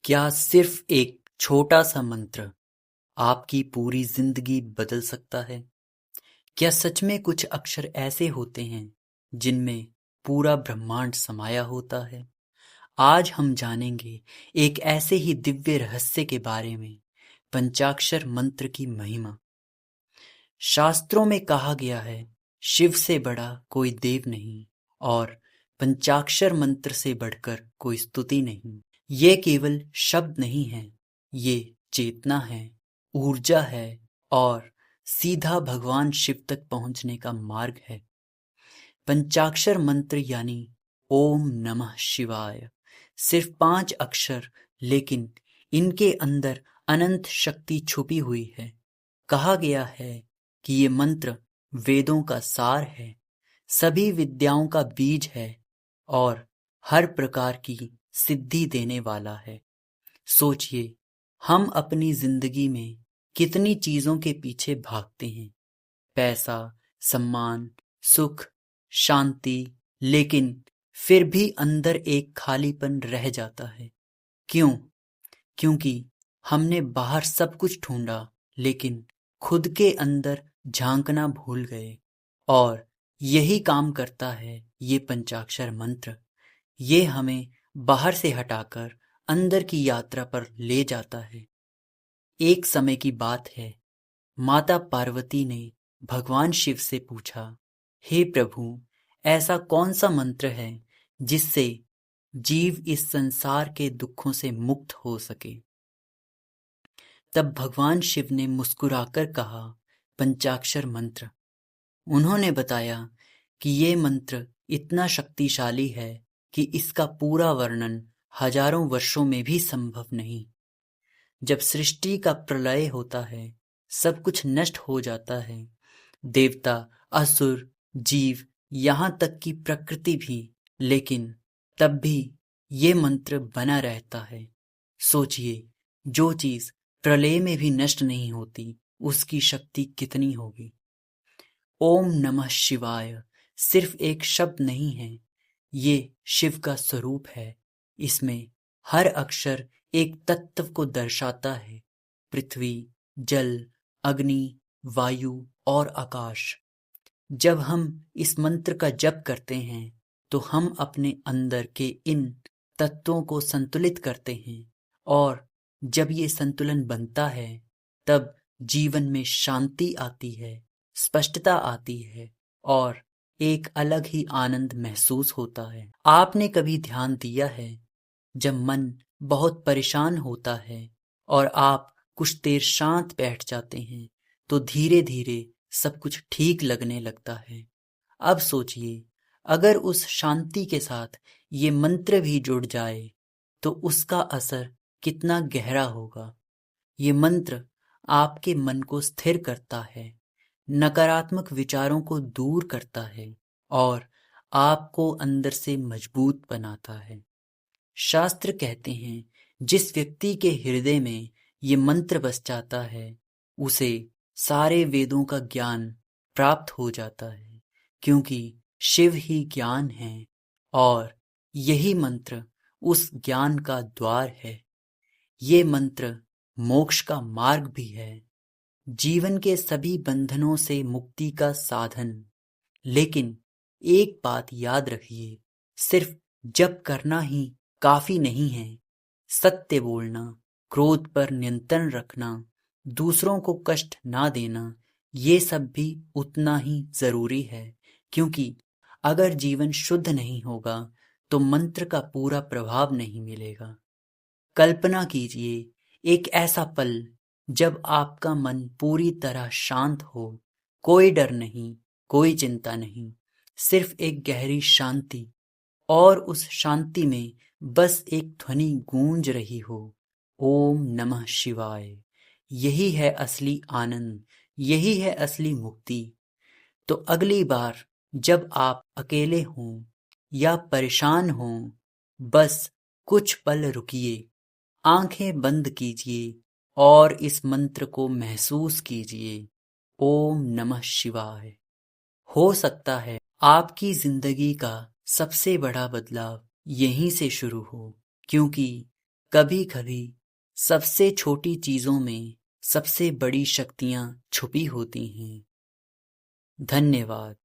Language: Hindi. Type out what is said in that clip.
क्या सिर्फ एक छोटा सा मंत्र आपकी पूरी जिंदगी बदल सकता है? क्या सच में कुछ अक्षर ऐसे होते हैं जिनमें पूरा ब्रह्मांड समाया होता है? आज हम जानेंगे एक ऐसे ही दिव्य रहस्य के बारे में, पंचाक्षर मंत्र की महिमा। शास्त्रों में कहा गया है, शिव से बड़ा कोई देव नहीं और पंचाक्षर मंत्र से बढ़कर कोई स्तुति नहीं। ये केवल शब्द नहीं है, ये चेतना है, ऊर्जा है और सीधा भगवान शिव तक पहुंचने का मार्ग है। पंचाक्षर मंत्र यानी ओम नमः शिवाय सिर्फ 5 अक्षर, लेकिन इनके अंदर अनंत शक्ति छुपी हुई है। कहा गया है कि ये मंत्र वेदों का सार है, सभी विद्याओं का बीज है और हर प्रकार की सिद्धि देने वाला है। सोचिए, हम अपनी जिंदगी में कितनी चीजों के पीछे भागते हैं, पैसा, सम्मान, सुख, शांति, लेकिन फिर भी अंदर एक खालीपन रह जाता है। क्यों? क्योंकि हमने बाहर सब कुछ ढूंढा, लेकिन खुद के अंदर झांकना भूल गए। और यही काम करता है ये पंचाक्षर मंत्र। ये हमें बाहर से हटाकर अंदर की यात्रा पर ले जाता है। एक समय की बात है, माता पार्वती ने भगवान शिव से पूछा, हे प्रभु, ऐसा कौन सा मंत्र है जिससे जीव इस संसार के दुखों से मुक्त हो सके? तब भगवान शिव ने मुस्कुराकर कहा, पंचाक्षर मंत्र। उन्होंने बताया कि ये मंत्र इतना शक्तिशाली है कि इसका पूरा वर्णन हजारों वर्षों में भी संभव नहीं। जब सृष्टि का प्रलय होता है, सब कुछ नष्ट हो जाता है, देवता, असुर, जीव, यहाँ तक कि प्रकृति भी, लेकिन तब भी ये मंत्र बना रहता है। सोचिए, जो चीज प्रलय में भी नष्ट नहीं होती, उसकी शक्ति कितनी होगी। ओम नमः शिवाय सिर्फ एक शब्द नहीं है, ये शिव का स्वरूप है। इसमें हर अक्षर एक तत्व को दर्शाता है, पृथ्वी, जल, अग्नि, वायु और आकाश। जब हम इस मंत्र का जप करते हैं, तो हम अपने अंदर के इन तत्वों को संतुलित करते हैं, और जब ये संतुलन बनता है, तब जीवन में शांति आती है, स्पष्टता आती है और एक अलग ही आनंद महसूस होता है। आपने कभी ध्यान दिया है, जब मन बहुत परेशान होता है और आप कुछ देर शांत बैठ जाते हैं, तो धीरे धीरे सब कुछ ठीक लगने लगता है। अब सोचिए, अगर उस शांति के साथ ये मंत्र भी जुड़ जाए, तो उसका असर कितना गहरा होगा। ये मंत्र आपके मन को स्थिर करता है, नकारात्मक विचारों को दूर करता है और आपको अंदर से मजबूत बनाता है। शास्त्र कहते हैं, जिस व्यक्ति के हृदय में ये मंत्र बस जाता है, उसे सारे वेदों का ज्ञान प्राप्त हो जाता है, क्योंकि शिव ही ज्ञान है और यही मंत्र उस ज्ञान का द्वार है। ये मंत्र मोक्ष का मार्ग भी है, जीवन के सभी बंधनों से मुक्ति का साधन। लेकिन एक बात याद रखिए, सिर्फ जप करना ही काफी नहीं है। सत्य बोलना, क्रोध पर नियंत्रण रखना, दूसरों को कष्ट ना देना, ये सब भी उतना ही जरूरी है, क्योंकि अगर जीवन शुद्ध नहीं होगा, तो मंत्र का पूरा प्रभाव नहीं मिलेगा। कल्पना कीजिए, एक ऐसा पल जब आपका मन पूरी तरह शांत हो, कोई डर नहीं, कोई चिंता नहीं, सिर्फ एक गहरी शांति, और उस शांति में बस एक ध्वनि गूंज रही हो, ओम नमः शिवाय। यही है असली आनंद, यही है असली मुक्ति। तो अगली बार जब आप अकेले हों या परेशान हों, बस कुछ पल रुकिए, आंखें बंद कीजिए और इस मंत्र को महसूस कीजिए, ओम नमः शिवाय। हो सकता है आपकी जिंदगी का सबसे बड़ा बदलाव यहीं से शुरू हो, क्योंकि कभी कभी सबसे छोटी चीजों में सबसे बड़ी शक्तियां छुपी होती हैं। धन्यवाद।